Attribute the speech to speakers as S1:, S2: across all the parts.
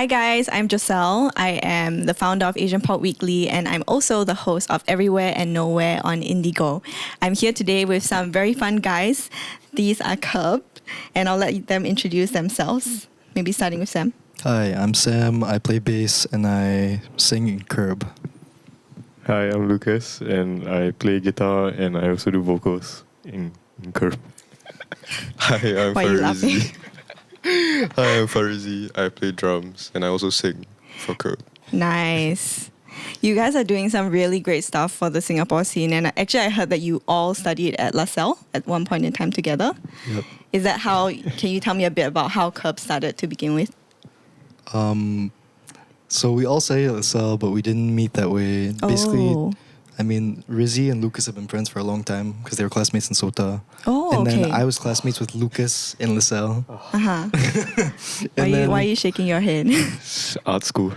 S1: Hi guys, I'm Giselle. I am the founder of Asian Pop Weekly and I'm also the host of Everywhere and Nowhere on Indiego. I'm here today with some very fun guys. These are Curb and I'll let them introduce themselves. Maybe starting with Sam.
S2: Hi, I'm Sam. I play bass and I sing in Curb.
S3: Hi, I'm Lucas and I play guitar and I also do vocals in Curb.
S4: Hi, I'm
S1: Why are you laughing?
S4: Farizi. Hi, I'm Farizi. I play drums and I also sing for Curb.
S1: Nice. You guys are doing some really great stuff for the Singapore scene, and actually I heard that you all studied at LaSalle at one point in time together.
S2: Yep.
S1: Is that how, can you tell me a bit about how Curb started to begin with?
S2: So we all studied at LaSalle, but we didn't meet that way. Basically, I mean, Rizzy and Lucas have been friends for a long time because they were classmates in SOTA.
S1: Oh,
S2: and
S1: okay.
S2: then I was classmates with Lucas in LaSalle.
S1: Uh-huh.
S2: And
S1: why are you shaking your head?
S3: Art school.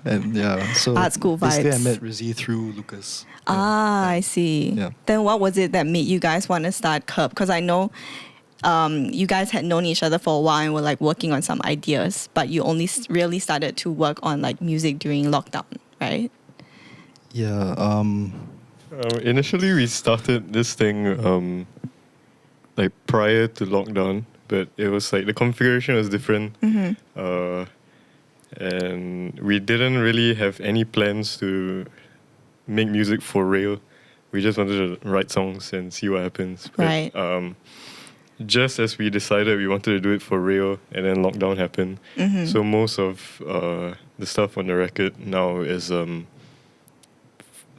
S2: And yeah, so
S1: Art school
S2: basically I
S1: vibes.
S2: met Rizzy through Lucas.
S1: I see.
S2: Yeah.
S1: Then what was it that made you guys want to start Curb? Because I know you guys had known each other for a while and were like working on some ideas, but you only really started to work on like music during lockdown, right?
S2: Yeah.
S3: Initially, we started this thing like prior to lockdown, but it was like the configuration was different.
S1: Mm-hmm.
S3: And we didn't really have any plans to make music for real. We just wanted to write songs and see what happens. But,
S1: Right.
S3: Just as we decided we wanted to do it for real, and then lockdown happened.
S1: Mm-hmm.
S3: So most of the stuff on the record now is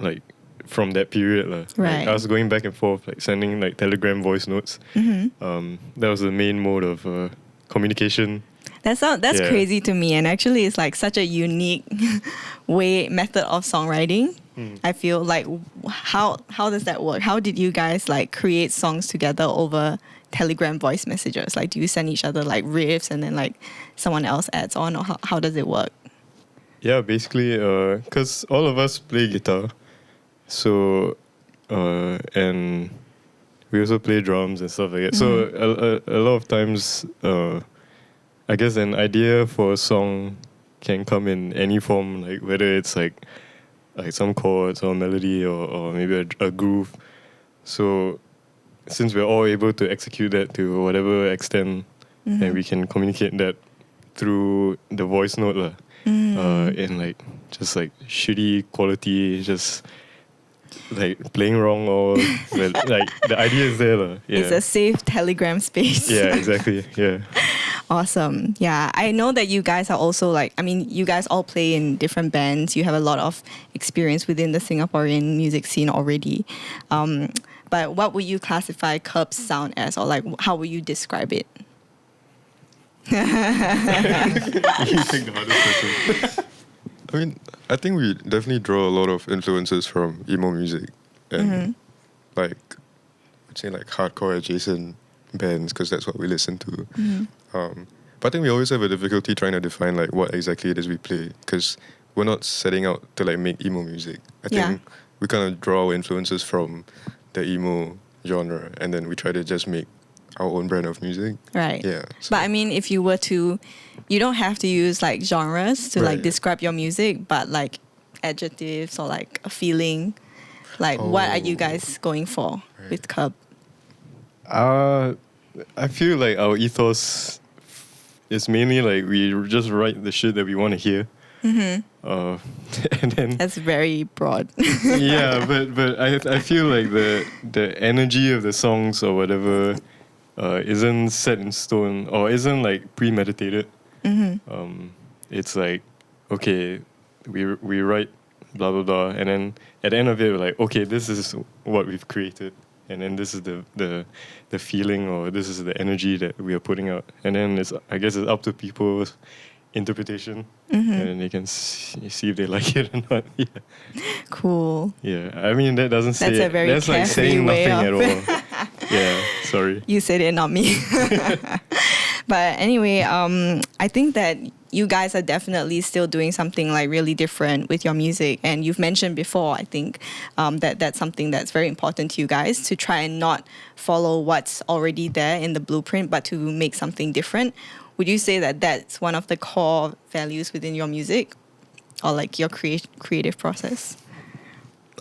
S3: like from that period. Like,
S1: Right.
S3: I was going back and forth, like sending like Telegram voice notes.
S1: Mm-hmm.
S3: That was the main mode of communication.
S1: That's
S3: Yeah.
S1: crazy to me, and actually it's like such a unique method of songwriting. I feel like how does that work? How did you guys like create songs together over Telegram voice messages? Like, do you send each other like riffs and then like someone else adds on, or how does it work?
S3: Yeah, basically, because all of us play guitar, so and we also play drums and stuff like that. So a lot of times, I guess an idea for a song can come in any form, like whether it's like some chords or melody or maybe a groove. So since we're all able to execute that to whatever extent, and we can communicate that through the voice note lah. In like just like shitty quality, just like playing wrong or but, like the idea is there lah. Yeah.
S1: It's a safe Telegram space.
S3: Yeah, exactly. Yeah.
S1: Awesome. Yeah, I know that you guys are also like, I mean, you guys all play in different bands. You have a lot of experience within the Singaporean music scene already. But what would you classify Curb's sound as, or like how would you describe it?
S3: You take the hardest question.
S4: I mean, I think we definitely draw a lot of influences from emo music and like, I'd say like hardcore adjacent bands because that's what we listen to. But I think we always have a difficulty trying to define like what exactly it is we play because we're not setting out to like make emo music. I think we kind of draw our influences from the emo genre and then we try to just make our own brand of music.
S1: Right.
S4: Yeah. So
S1: But I mean, if you were to, you don't have to use like genres to like
S4: Right.
S1: describe your music, but like adjectives or like a feeling. Like, what are you guys going for with Curb?
S3: I feel like our ethos is mainly like we just write the shit that we want to hear. And then
S1: That's very broad.
S3: yeah, but I feel like the energy of the songs or whatever isn't set in stone or isn't like premeditated. It's like, okay, we write blah blah blah, and then at the end of it we're like, okay, this is what we've created, and then this is the feeling or this is the energy that we are putting out, and then I guess it's up to people's interpretation, and they can see if they like it or not. Yeah.
S1: Cool.
S3: Yeah, I mean that doesn't say
S1: That's a very
S3: that's like
S1: carefree
S3: saying
S1: way
S3: nothing at
S1: of-
S3: all. Yeah, sorry.
S1: You said it, not me. But anyway, I think that you guys are definitely still doing something like really different with your music. And you've mentioned before, I think, that that's something that's very important to you guys, to try and not follow what's already there in the blueprint, but to make something different. would you say that that's one of the core values within your music, or like your creative process?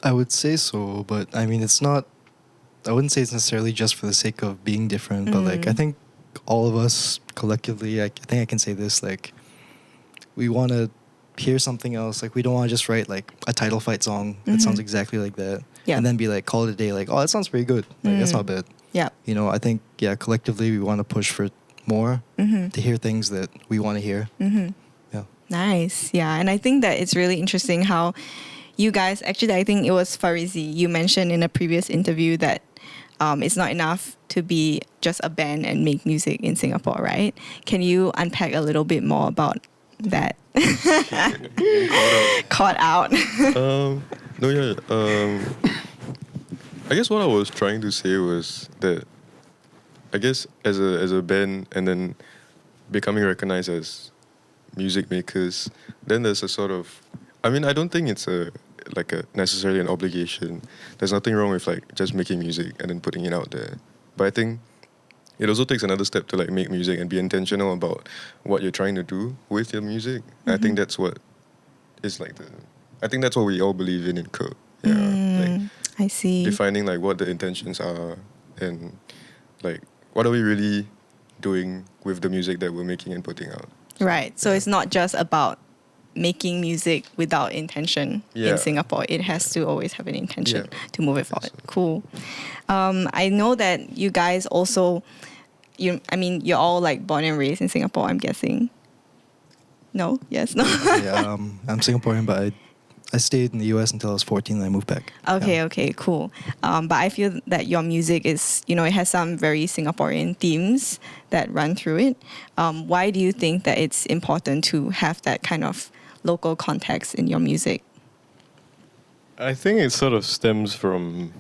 S2: I would say so, but I mean, it's not. I wouldn't say it's necessarily just for the sake of being different, but like I think all of us collectively, I think I can say this, like we want to hear something else. Like we don't want to just write like a title fight song that sounds exactly like that, and then be like, call it a day. Like, oh, that sounds pretty good. Like that's not bad.
S1: Yeah.
S2: You know, I think collectively we want to push for more to hear things that we want to hear. Yeah.
S1: Nice. Yeah, and I think that it's really interesting how you guys, actually, I think it was Farizi, you mentioned in a previous interview that it's not enough to be just a band and make music in Singapore, right? Can you unpack a little bit more about that? Caught out.
S4: No, yeah. I guess what I was trying to say was that I guess as a band and then becoming recognized as music makers, then there's a sort of, I mean, I don't think it's necessarily an obligation. There's nothing wrong with like just making music and then putting it out there. But I think it also takes another step to like make music and be intentional about what you're trying to do with your music. And I think that's what is like I think that's what we all believe in Curb. Yeah. Like
S1: I see.
S4: defining like what the intentions are and like what are we really doing with the music that we're making and putting out.
S1: Right. So it's not just about making music without intention in Singapore. It has to always have an intention to move it forward. Cool. I know that you guys also, you're all like born and raised in Singapore, I'm guessing. No? Yes? No?
S2: Yeah, I'm Singaporean, but I stayed in the US until I was 14 and I moved back.
S1: Okay, cool. But I feel that your music is, it has some very Singaporean themes that run through it. Why do you think that it's important to have that kind of local context in your music?
S3: I think it sort of stems from,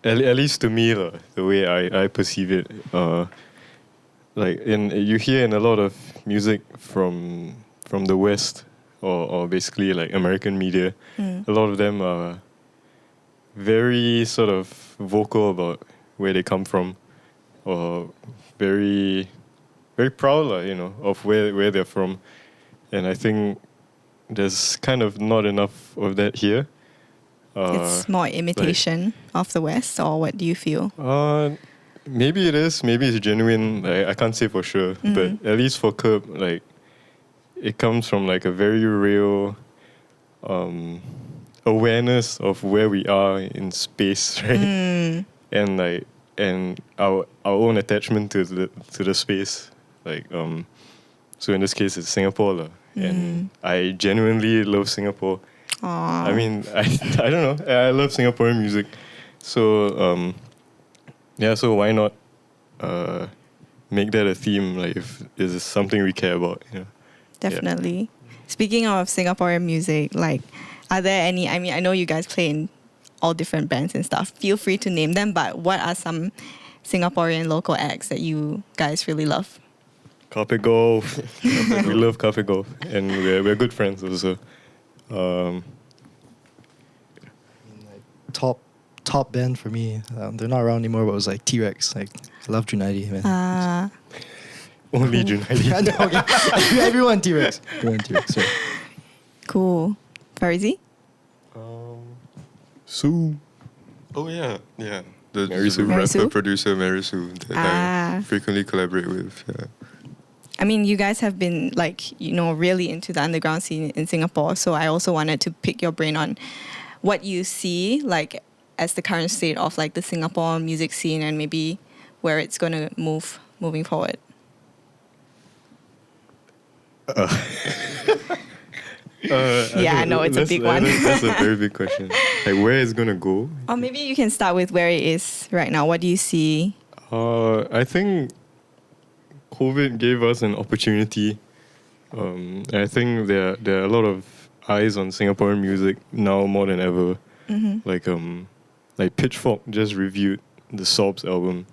S3: at least to me, the way I perceive it. You hear in a lot of music from the West, or basically like American media, a lot of them are very sort of vocal about where they come from, or very, very proud, of where they're from. And I think there's kind of not enough of that here.
S1: It's more imitation of the West, or what do you feel?
S3: Maybe it is. Maybe it's genuine. I can't say for sure. But at least for Curb, like, it comes from like a very real awareness of where we are in space, right? And our own attachment to the space. Like, so in this case, it's Singapore. And I genuinely love Singapore.
S1: Aww.
S3: I mean, I don't know. I love Singaporean music. So, so why not make that a theme? Like, if it's something we care about,
S1: Definitely. Yeah. Speaking of Singaporean music, like, are there any, I know you guys play in all different bands and stuff. Feel free to name them, but what are some Singaporean local acts that you guys really love?
S3: Carpet Golf. We love Carpet Golf. And we're good friends also.
S2: Top band for me, they're not around anymore, but it was like T-Rex. Like, I love Junaidi, man.
S3: Only Junaidi.
S2: Everyone T-Rex. Yeah.
S1: Cool. Farizi?
S3: Sue.
S4: Oh yeah. The
S3: Mary
S4: rapper producer Mary Sue that I frequently collaborate with. Yeah.
S1: I mean, you guys have been like, really into the underground scene in Singapore. So I also wanted to pick your brain on what you see like as the current state of like the Singapore music scene and maybe where it's going to moving forward. I know it's a big one.
S3: That's a very big question. Like, where it's going to go?
S1: Or maybe you can start with where it is right now. What do you see?
S3: I think COVID gave us an opportunity. I think there are a lot of eyes on Singaporean music now more than ever. Like Pitchfork just reviewed the Sobs album,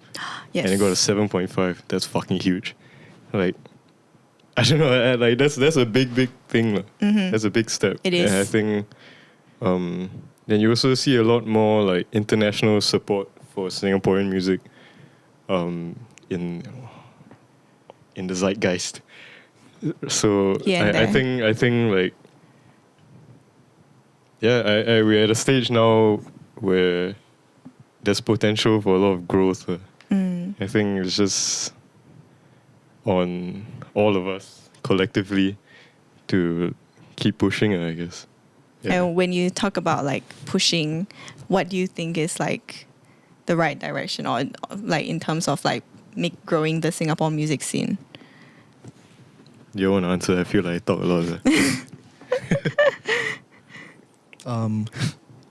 S1: yes,
S3: and it got a 7.5. That's fucking huge. Like, I don't know. Like that's a big thing. That's a big step.
S1: It is.
S3: And I think then you also see a lot more like international support for Singaporean music. In in the zeitgeist. So
S1: Here and
S3: I
S1: there.
S3: think like we're at a stage now where there's potential for a lot of growth. I think it's just on all of us collectively to keep pushing it, I guess. Yeah.
S1: And when you talk about like pushing, what do you think is like the right direction, or like in terms of like growing the Singapore music scene?
S3: You want to answer? I feel like I talk a lot.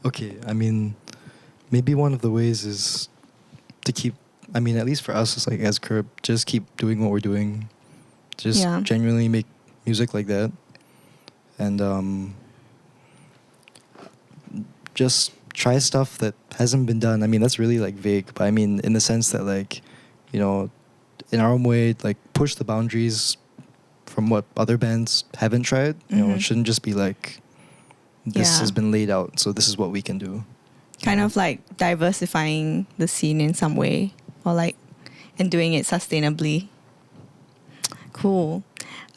S2: Okay, I mean, maybe one of the ways is to keep, I mean, at least for us, it's like as Curb, just keep doing what we're doing. Just
S1: Yeah.
S2: genuinely make music like that. And just try stuff that hasn't been done. I mean, that's really like vague, but I mean, in the sense that like, you know, in our own way, like push the boundaries from what other bands haven't tried. You know, it shouldn't just be like, this
S1: Yeah.
S2: has been laid out, so this is what we can do.
S1: Kind of like diversifying the scene in some way, or like, and doing it sustainably. Cool.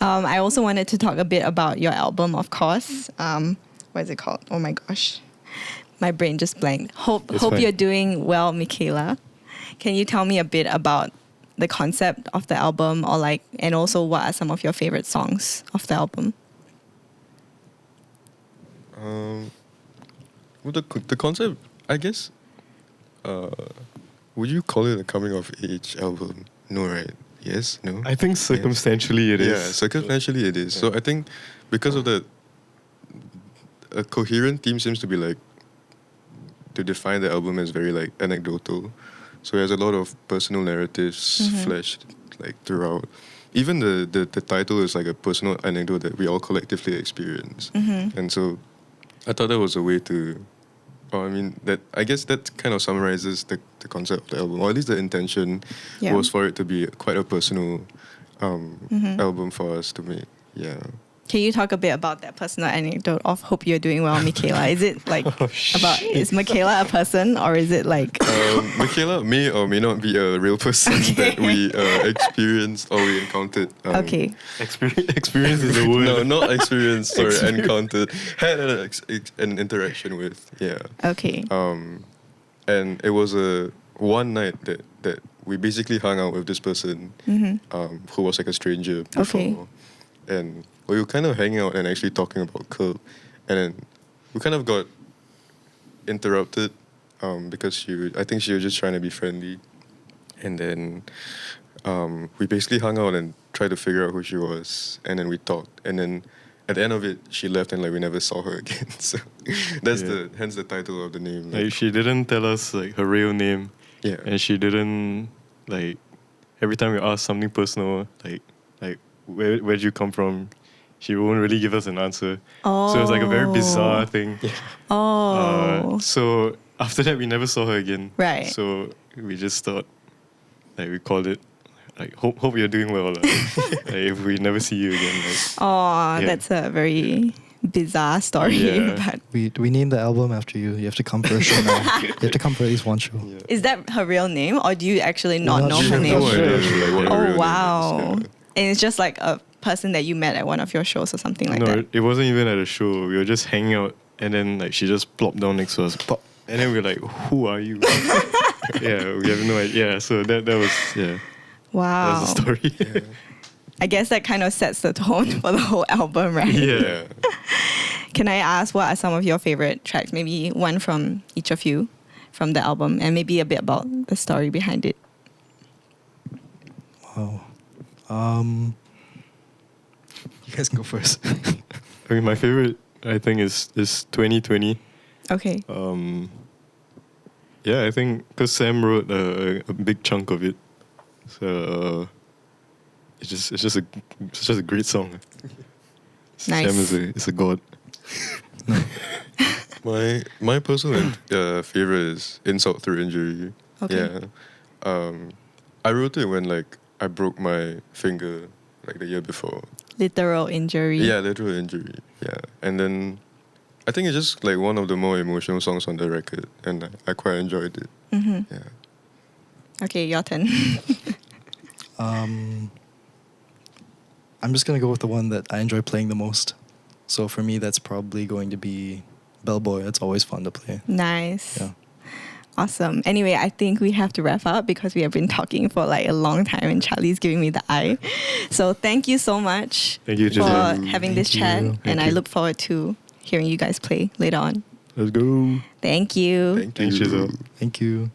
S1: I also wanted to talk a bit about your album, of course. What is it called? Oh my gosh. My brain just blanked. Hope
S3: fine.
S1: you're doing well, Michaela. Can you tell me a bit about the concept of the album, or like, and also what are some of your favorite songs of the album?
S4: Well, the concept, I guess, would you call it a coming of age album? No, right? Yes? No?
S3: I think circumstantially it is.
S4: Yeah, circumstantially it is. So I think because of that, a coherent theme seems to be like, to define the album as very like anecdotal. So it has a lot of personal narratives fleshed like throughout. Even the title is like a personal anecdote that we all collectively experience. And so I thought that was a way to, I mean, that I guess that kind of summarizes the concept of the album, or at least the intention
S1: Yeah.
S4: was for it to be quite a personal album for us to make. Yeah.
S1: Can you talk a bit about that personal anecdote of Hope You're Doing Well, Michaela? Is it like is Michaela a person, or is it like
S4: Michaela may or may not be a real person that we experienced or we encountered.
S1: okay?
S3: Experience is the word.
S4: No, not experienced. Sorry, encountered. Had an interaction with. Yeah.
S1: Okay.
S4: And it was a one night that we basically hung out with this person, who was like a stranger before,
S1: Okay.
S4: and we were kind of hanging out and actually talking about Curb, and then we kind of got interrupted because I think she was just trying to be friendly, and then we basically hung out and tried to figure out who she was, and then we talked, and then at the end of it she left and like we never saw her again. So that's hence the title of the name.
S3: Like she didn't tell us like her real name.
S4: Yeah.
S3: And she didn't like every time we asked something personal, like where'd you come from? She won't really give us an answer. So it was like a very bizarre thing.
S1: Oh.
S3: So after that we never saw her again.
S1: Right.
S3: So we just thought like we called it like hope you're doing well. Like if we never see you again. Like,
S1: Oh,
S3: yeah.
S1: that's a very bizarre story.
S3: Yeah.
S1: But
S2: We named the album after you. You have to come for a show now. You have to come for at least one show.
S3: yeah.
S1: is that her real name, or do you actually not
S2: not
S1: know
S2: sure.
S1: her
S2: We
S1: name?
S2: have no idea,
S4: like, what her real
S1: Oh
S4: name is,
S1: wow.
S4: yeah.
S1: And it's just like a person that you met at one of your shows or something like
S3: No,
S1: that.
S3: it wasn't even at a show. We were just hanging out, and then like she just plopped down next to us, pop, and then we were like, "Who are you?" Yeah, we have no idea. Yeah, so that was that
S1: Wow.
S3: was the story.
S1: I guess that kind of sets the tone for the whole album, right?
S3: Yeah.
S1: Can I ask what are some of your favorite tracks? Maybe one from each of you from the album, and maybe a bit about the story behind it.
S2: Wow. You guys can go first.
S3: I mean, my favorite, I think, is 2020.
S1: Okay.
S3: Yeah, I think because Sam wrote a big chunk of it, so it's just a great song.
S1: Nice.
S3: Sam is a god.
S4: My personal favorite is Insult Through Injury.
S1: Okay.
S4: Yeah. I wrote it when like I broke my finger like the year before.
S1: Literal injury.
S4: Yeah, literal injury. Yeah. And then I think it's just like one of the more emotional songs on the record, and I quite enjoyed it. Yeah.
S1: Okay, your turn.
S2: I'm just gonna go with the one that I enjoy playing the most. So for me, that's probably going to be Bellboy. It's always fun to play.
S1: Nice.
S2: Yeah.
S1: Awesome. Anyway, I think we have to wrap up because we have been talking for like a long time and Charlie's giving me the eye. So thank you so much
S3: Thank you,
S1: for
S3: Giselle.
S1: having this
S2: Thank
S1: chat.
S2: you.
S1: And I
S3: you.
S1: look forward to hearing you guys play later on.
S3: Let's go.
S1: Thank you.
S3: Thanks, Giselle.
S2: Thank you.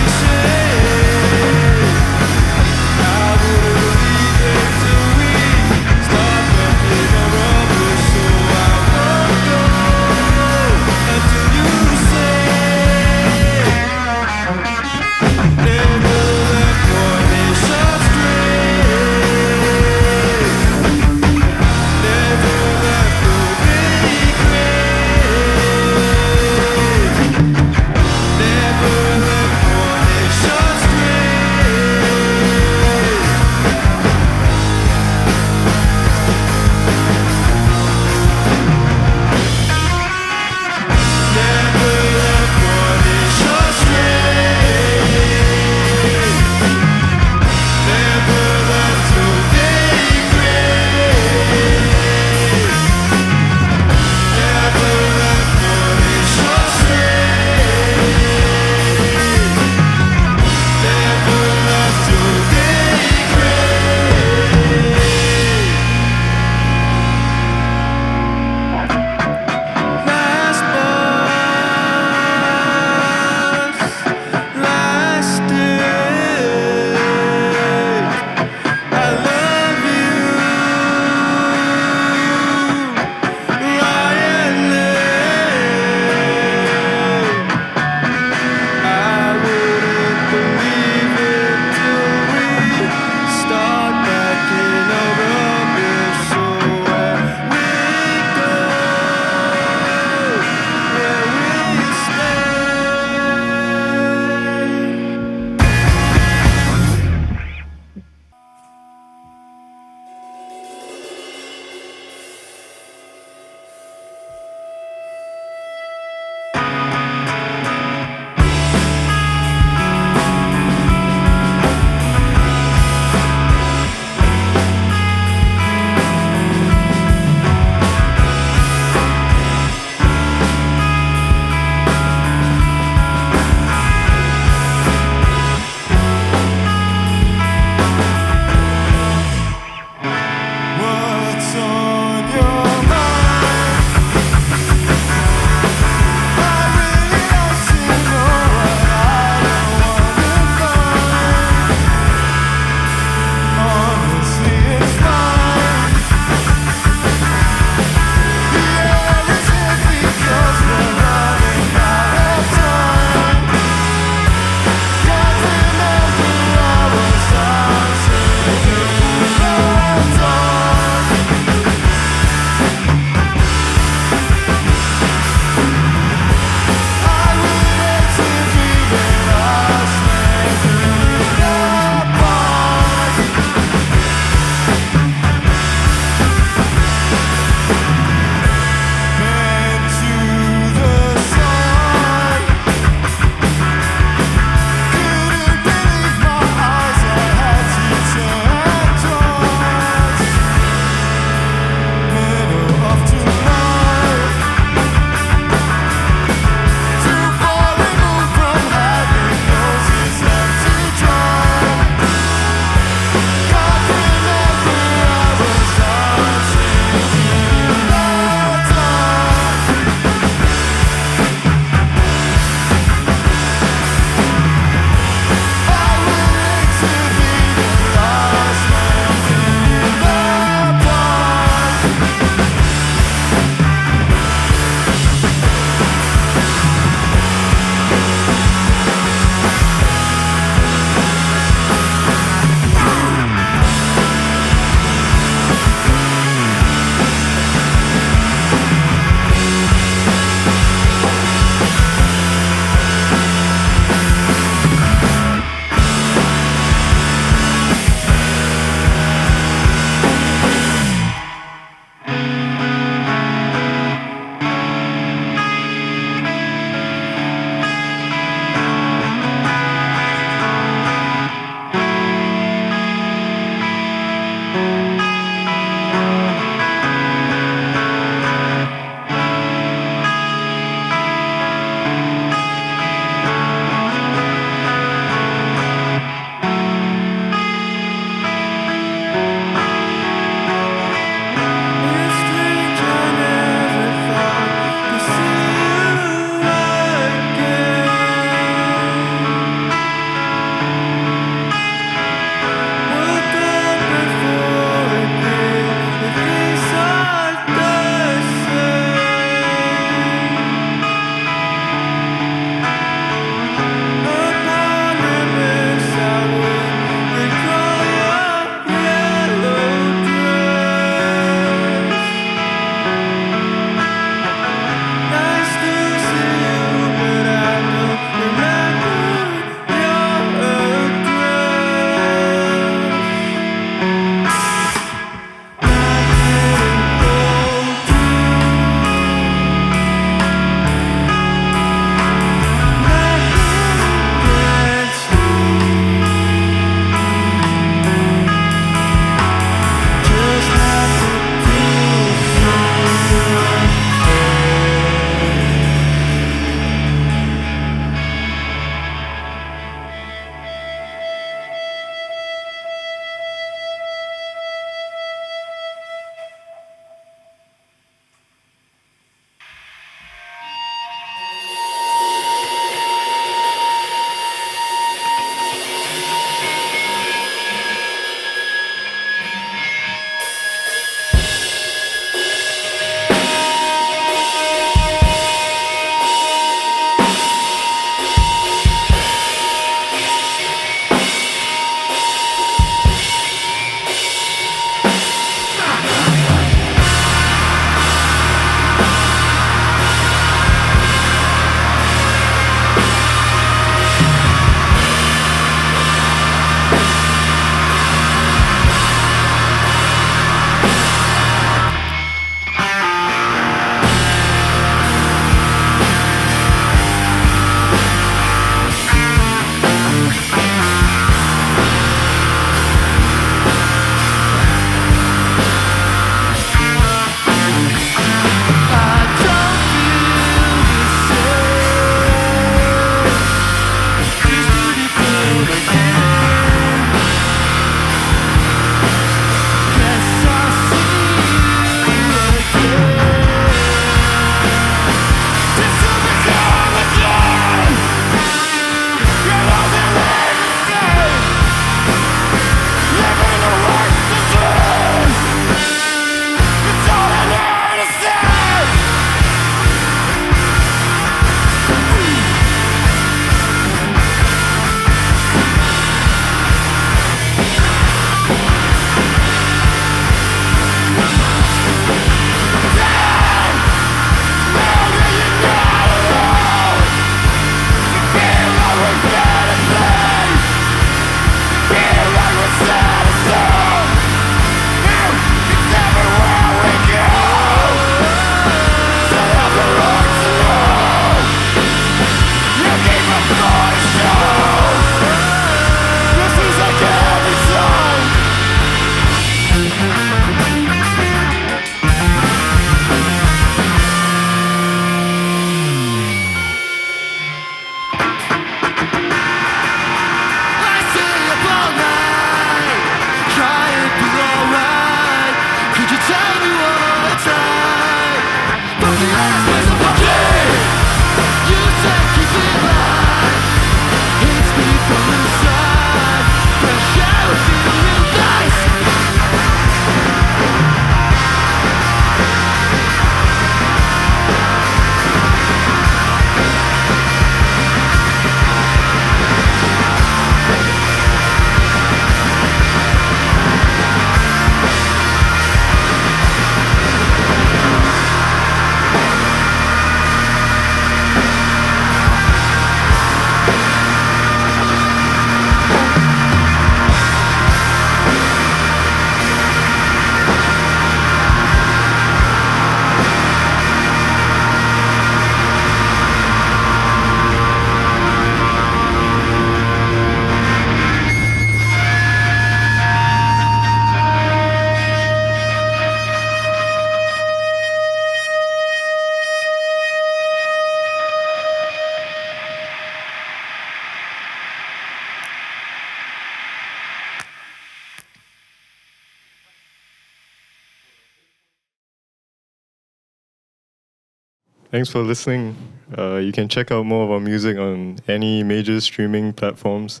S3: Thanks for listening. You can check out more of our music on any major streaming platforms,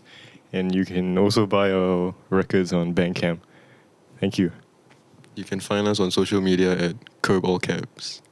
S3: and you can also buy our records on Bandcamp. Thank you.
S4: You can find us on social media at Curb All Caps.